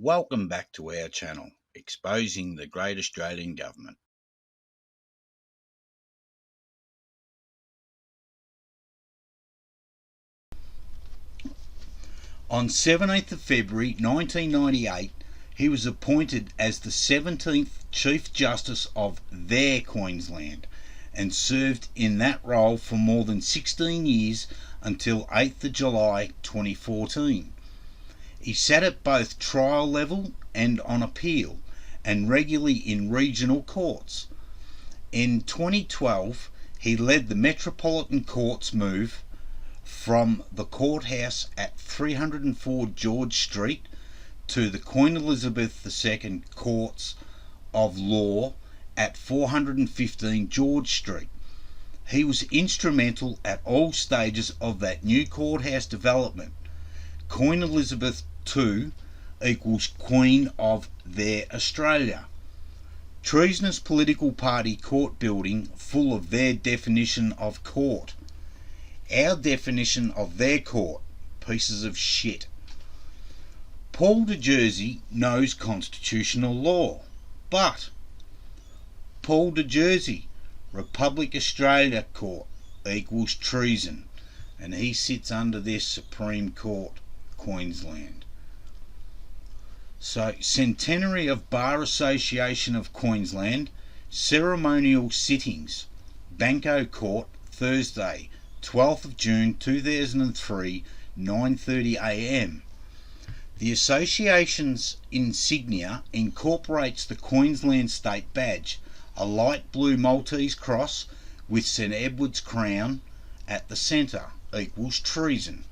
Welcome back to our channel, Exposing the Great Australian Government. On 17th of February 1998, he was appointed as the 17th Chief Justice of their Queensland and served in that role for more than 16 years until 8th of July 2014. He sat at both trial level and on appeal, and regularly in regional courts. In 2012, he led the Metropolitan Court's move from the courthouse at 304 George Street to the Queen Elizabeth II Courts of Law at 415 George Street. He was instrumental at all stages of that new courthouse development. Queen Elizabeth II equals Queen of their Australia. Treasonous political party court building full of their definition of court. Our definition of their court, pieces of shit. Paul de Jersey knows constitutional law, but Paul de Jersey, Republic Australia Court equals treason, and he sits under this Supreme Court, Queensland. So, Centenary of Bar Association of Queensland, ceremonial sittings, Banco Court, Thursday, 12th of June 2003, 9:30 a.m. The association's insignia incorporates the Queensland State Badge, a light blue Maltese cross with St Edward's crown at the centre, equals treason.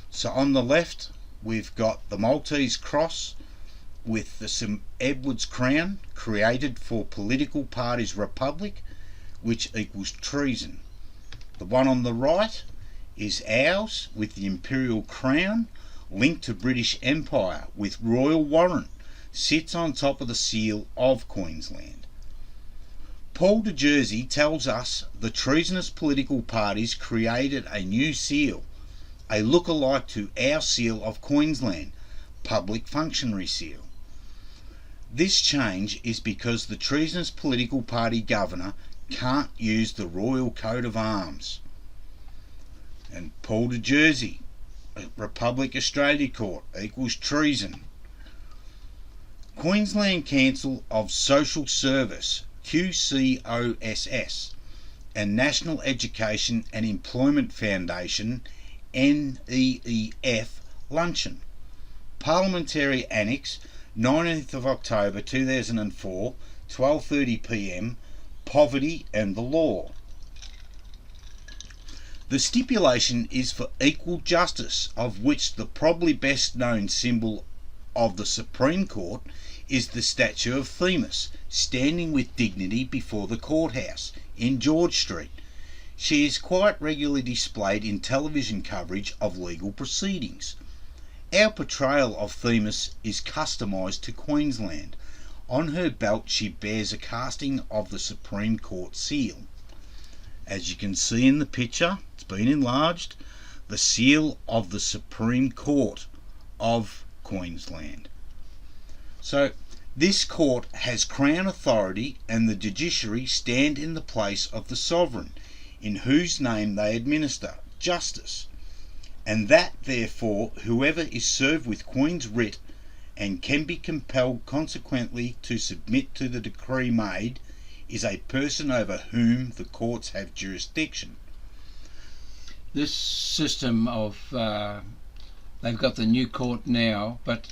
So on the left we've got the Maltese cross with the St Edward's crown, created for political parties' republic, which equals treason. The one on the right is ours with the imperial crown linked to British Empire with royal warrant, sits on top of the seal of Queensland. Paul de Jersey tells us the treasonous political parties created a new seal, a look-alike to our seal of Queensland, public functionary seal. This change is because the treasonous political party governor can't use the royal coat of arms. And Paul de Jersey, Republic Australia Court equals treason. Queensland Council of Social Service, QCOSS, and National Education and Employment Foundation, NEEF, luncheon. Parliamentary Annex, 19th of October 2004, 12:30 p.m, Poverty and the Law. The stipulation is for equal justice, of which the probably best known symbol of the Supreme Court is the statue of Themis, standing with dignity before the courthouse in George Street. She is quite regularly displayed in television coverage of legal proceedings. Our portrayal of Themis is customised to Queensland. On her belt she bears a casting of the Supreme Court seal. As you can see in the picture, it's been enlarged, the seal of the Supreme Court of Queensland. So this court has Crown authority, and the Judiciary stand in the place of the sovereign, in whose name they administer justice, and that therefore whoever is served with Queen's writ and can be compelled consequently to submit to the decree made is a person over whom the courts have jurisdiction. This system of they've got the new court now, but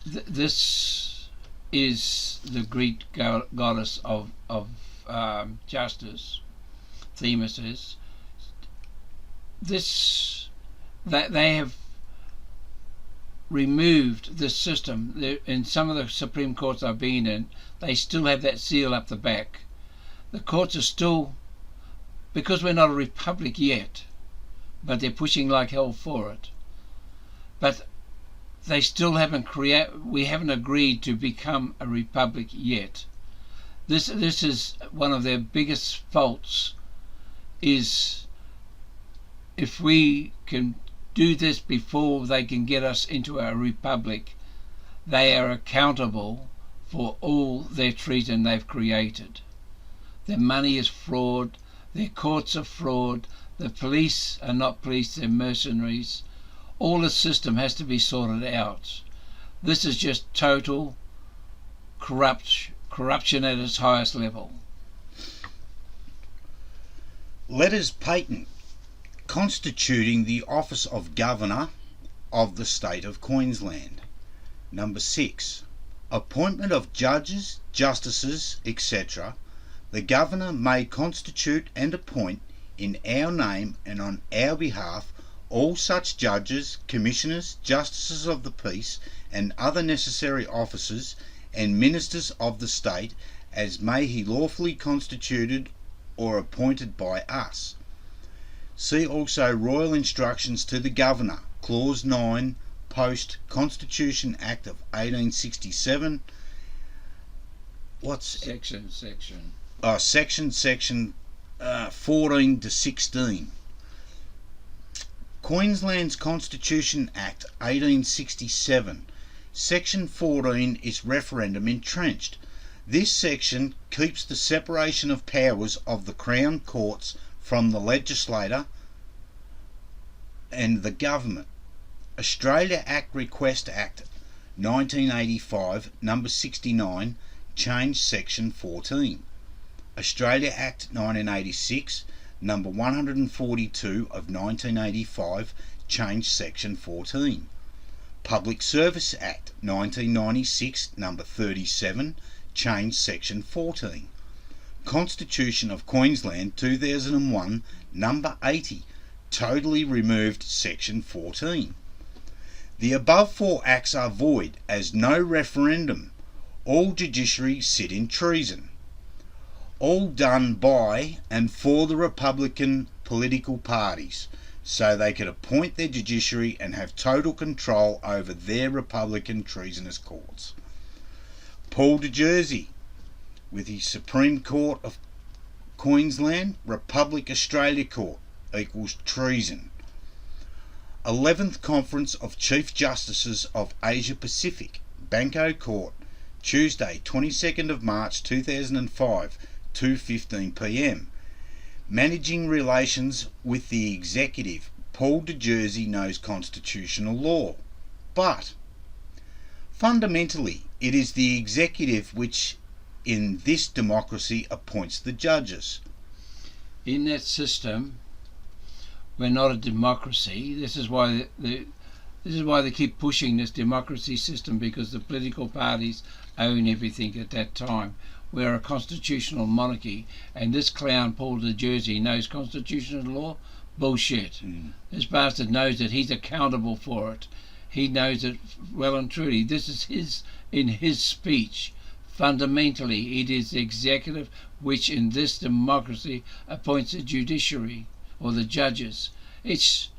this is the Greek goddess of justice, Themis is. This, that they have removed this system. In some of the Supreme Courts I've been in, they still have that seal up the back. The courts are still, because we're not a republic yet, but they're pushing like hell for it. But they still we haven't agreed to become a republic yet. This is one of their biggest faults, is if we can do this before they can get us into a republic, they are accountable for all their treason they've created. Their money is fraud, their courts are fraud, the police are not police, they're mercenaries. All the system has to be sorted out. This is just total corruption at its highest level. Letters patent constituting the office of Governor of the State of Queensland. Number 6. Appointment of judges, justices, etc. The Governor may constitute and appoint in our name and on our behalf all such judges, commissioners, justices of the peace, and other necessary officers and ministers of the state as may he lawfully constituted or appointed by us. See also Royal Instructions to the Governor, Clause 9, Post Constitution Act of 1867. What's Section 14 to 16. Queensland's Constitution Act 1867. Section 14 is referendum entrenched. This section keeps the separation of powers of the Crown Courts from the legislature and the government. Australia Act Request Act 1985, number 69, changed section 14. Australia Act 1986, number 142 of 1985, changed section 14. Public Service Act 1996, number 37, changed section 14. Constitution of Queensland 2001, number 80, totally removed section 14. The above 4 acts are void, as no referendum. All judiciary sit in treason. All done by and for the Republican political parties, so they could appoint their judiciary and have total control over their Republican treasonous courts. Paul de Jersey, with his Supreme Court of Queensland, Republic Australia Court, equals treason. 11th Conference of Chief Justices of Asia Pacific, Banco Court, Tuesday 22nd of March 2005, 2:15 p.m. Managing relations with the executive, Paul de Jersey knows constitutional law, but fundamentally it is the executive which in this democracy appoints the judges. In that system, we're not a democracy. This is why they keep pushing this democracy system, because the political parties own everything at that time. We're a constitutional monarchy, and this clown Paul de Jersey knows constitutional law. Bullshit. This bastard knows that he's accountable for it. He knows it well and truly. This is in his speech. Fundamentally, it is the executive which in this democracy appoints the judiciary or the judges. This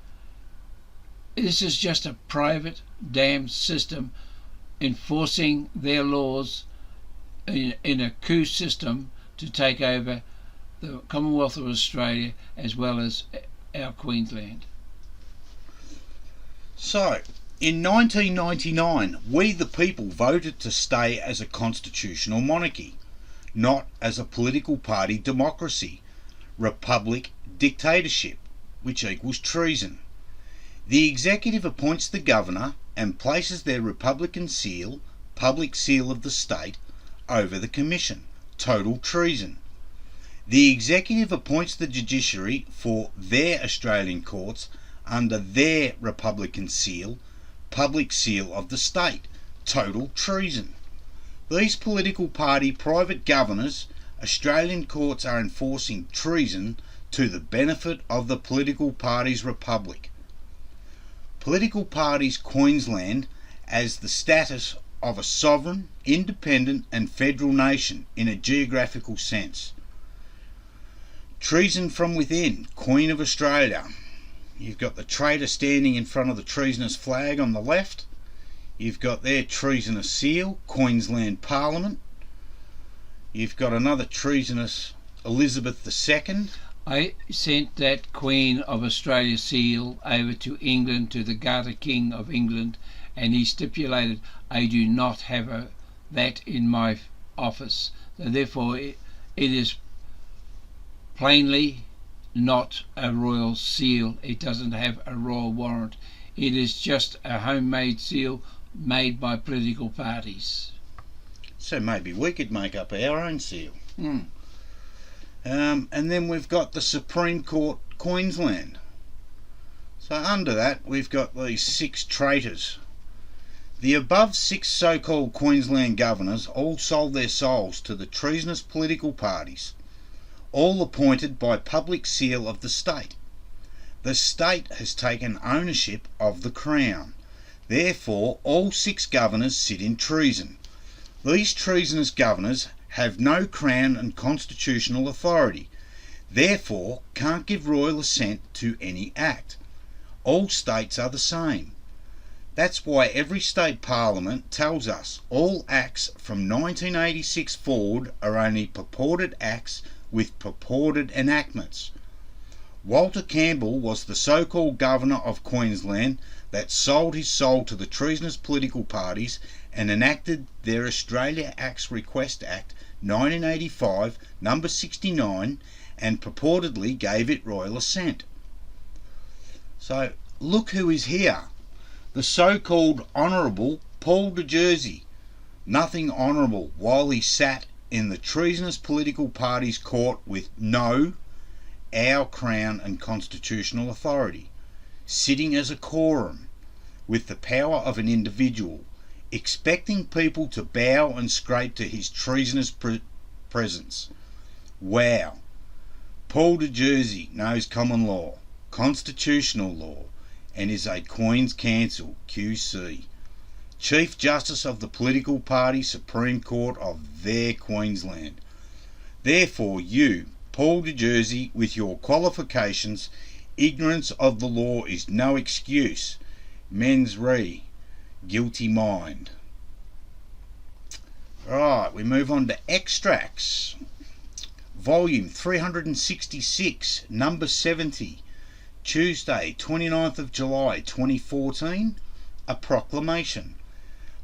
is just a private damn system enforcing their laws in a coup system to take over the Commonwealth of Australia as well as our Queensland. So, in 1999, we the people voted to stay as a constitutional monarchy, not as a political party democracy, republic, dictatorship, which equals treason. The executive appoints the governor and places their republican seal, public seal of the state, over the commission. Total treason. The executive appoints the judiciary for their Australian courts under their republican seal, public seal of the state. Total treason. These political party private governors, Australian courts are enforcing treason to the benefit of the political party's republic. Political parties Queensland as the status of a sovereign, independent and federal nation in a geographical sense. Treason from within, Queen of Australia. You've got the traitor standing in front of the treasonous flag on the left. You've got their treasonous seal, Queensland Parliament. You've got another treasonous Elizabeth II. I sent that Queen of Australia seal over to England, to the Garter King of England, and he stipulated, I do not have that in my office. So therefore it is plainly not a royal seal. It doesn't have a royal warrant. It is just a homemade seal made by political parties. So maybe we could make up our own seal. Hmm. And then we've got the Supreme Court Queensland. So under that we've got these 6 traitors. The above 6 so-called Queensland governors all sold their souls to the treasonous political parties, all appointed by public seal of the state. The state has taken ownership of the Crown. Therefore, all 6 governors sit in treason. These treasonous governors have no Crown and constitutional authority, therefore can't give royal assent to any act. All states are the same. That's why every state parliament tells us all acts from 1986 forward are only purported acts with purported enactments. Walter Campbell was the so-called governor of Queensland that sold his soul to the treasonous political parties and enacted their Australia Acts Request Act 1985, number 69, and purportedly gave it royal assent. So look who is here. The so-called Honourable Paul de Jersey. Nothing honourable while he sat in the treasonous political party's court with our Crown and constitutional authority, sitting as a quorum, with the power of an individual, expecting people to bow and scrape to his treasonous presence. Wow! Paul de Jersey knows common law, constitutional law, and is a Queen's Counsel, QC, Chief Justice of the political party Supreme Court of their Queensland. Therefore you, Paul de Jersey, with your qualifications, ignorance of the law is no excuse. Mens re, guilty mind. Right, we move on to extracts. Volume 366, number 70. Tuesday, 29th of July 2014, a proclamation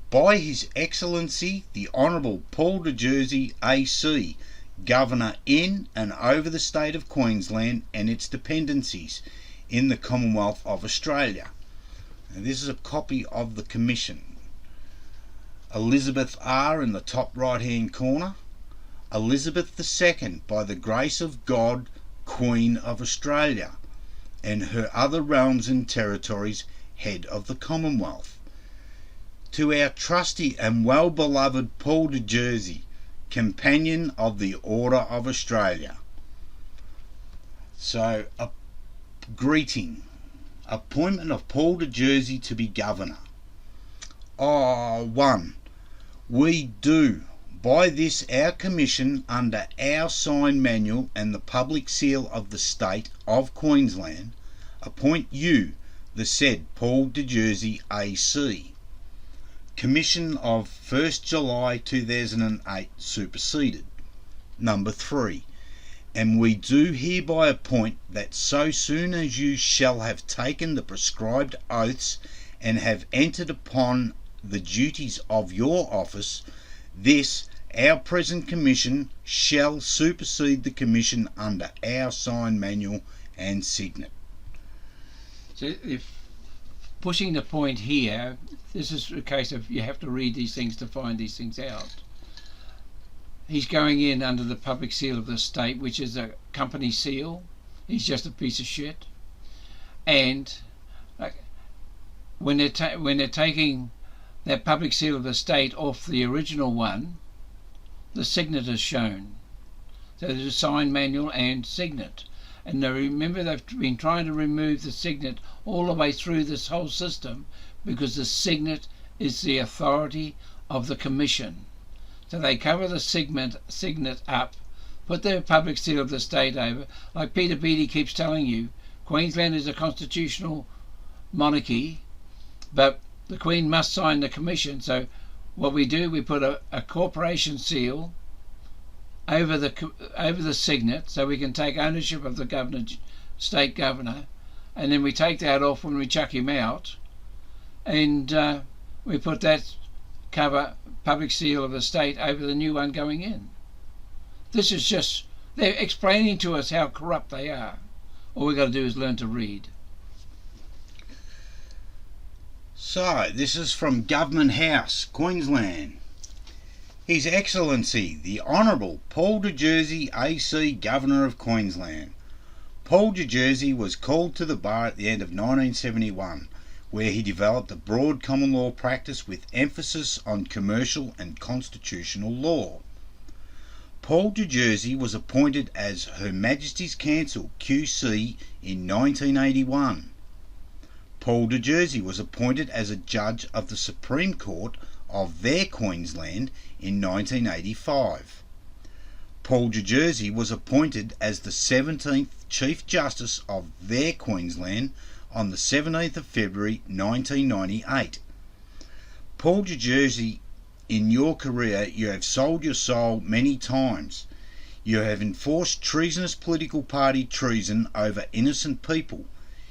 by His Excellency the Honourable Paul de Jersey AC, Governor in and over the state of Queensland and its dependencies in the Commonwealth of Australia. And this is a copy of the commission. Elizabeth R in the top right hand corner. Elizabeth II, by the grace of God, Queen of Australia, and her other realms and territories, head of the Commonwealth. To our trusty and well-beloved Paul de Jersey, Companion of the Order of Australia. So, a greeting. Appointment of Paul de Jersey to be Governor. 1. We do, by this our commission under our sign manual and the public seal of the State of Queensland, appoint you, the said Paul de Jersey AC. Commission of 1st July 2008 superseded. 3. And we do hereby appoint that so soon as you shall have taken the prescribed oaths and have entered upon the duties of your office, this our present commission shall supersede the commission under our sign manual and signet. So if pushing the point here, this is a case of you have to read these things to find these things out. He's going in under the public seal of the state, which is a company seal. He's just a piece of shit. And when they're taking that public seal of the state off the original one, the signet is shown. So there's a sign manual and signet. And now remember, they've been trying to remove the signet all the way through this whole system because the signet is the authority of the commission. So they cover the signet up, put their public seal of the state over. Like Peter Beattie keeps telling you, Queensland is a constitutional monarchy, but the Queen must sign the commission. So what we do, we put a corporation seal over the signet, so we can take ownership of the state governor, and then we take that off when we chuck him out, and we put that cover, public seal of the state, over the new one going in. This is just, they're explaining to us how corrupt they are. All we've got to do is learn to read. So, this is from Government House, Queensland. His Excellency, the Honourable Paul de Jersey, AC, Governor of Queensland. Paul de Jersey was called to the bar at the end of 1971, where he developed a broad common law practice with emphasis on commercial and constitutional law. Paul de Jersey was appointed as Her Majesty's Counsel, QC, in 1981. Paul de Jersey was appointed as a Judge of the Supreme Court of their Queensland in 1985. Paul de Jersey was appointed as the 17th Chief Justice of their Queensland on the 17th of February 1998. Paul de Jersey, in your career you have sold your soul many times. You have enforced treasonous political party treason over innocent people.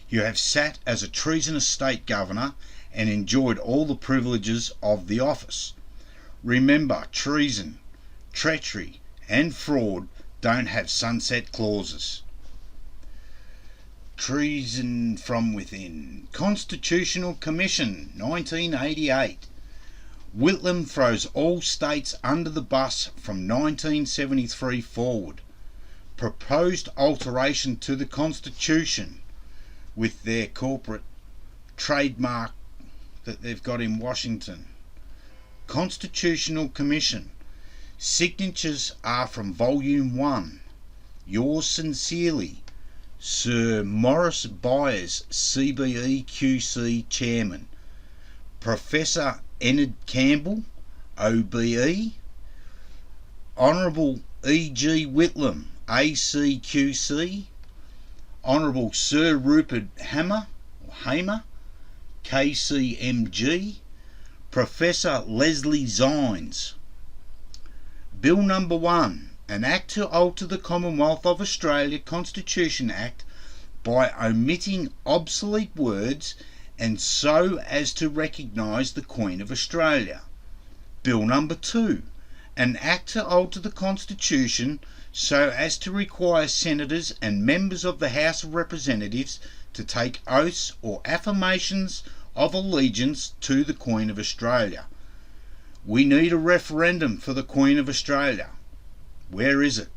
You have sat as a treasonous state governor and enjoyed all the privileges of the office. Remember, treason, treachery and fraud don't have sunset clauses. Treason from within. Constitutional Commission, 1988. Whitlam throws all states under the bus from 1973 forward. Proposed alteration to the Constitution with their corporate trademark that they've got in Washington. Constitutional Commission. Signatures are from Volume 1. Yours sincerely, Sir Maurice Byers, CBE QC Chairman. Professor Enid Campbell, OBE. Honourable E.G. Whitlam, ACQC. Honourable Sir Rupert Hamer, KCMG. Professor Leslie Zines. Bill number 1, an Act to alter the Commonwealth of Australia Constitution Act by omitting obsolete words and so as to recognise the Queen of Australia. Bill number 2, an Act to alter the Constitution so as to require senators and members of the House of Representatives to take oaths or affirmations of allegiance to the Queen of Australia. We need a referendum for the Queen of Australia. Where is it?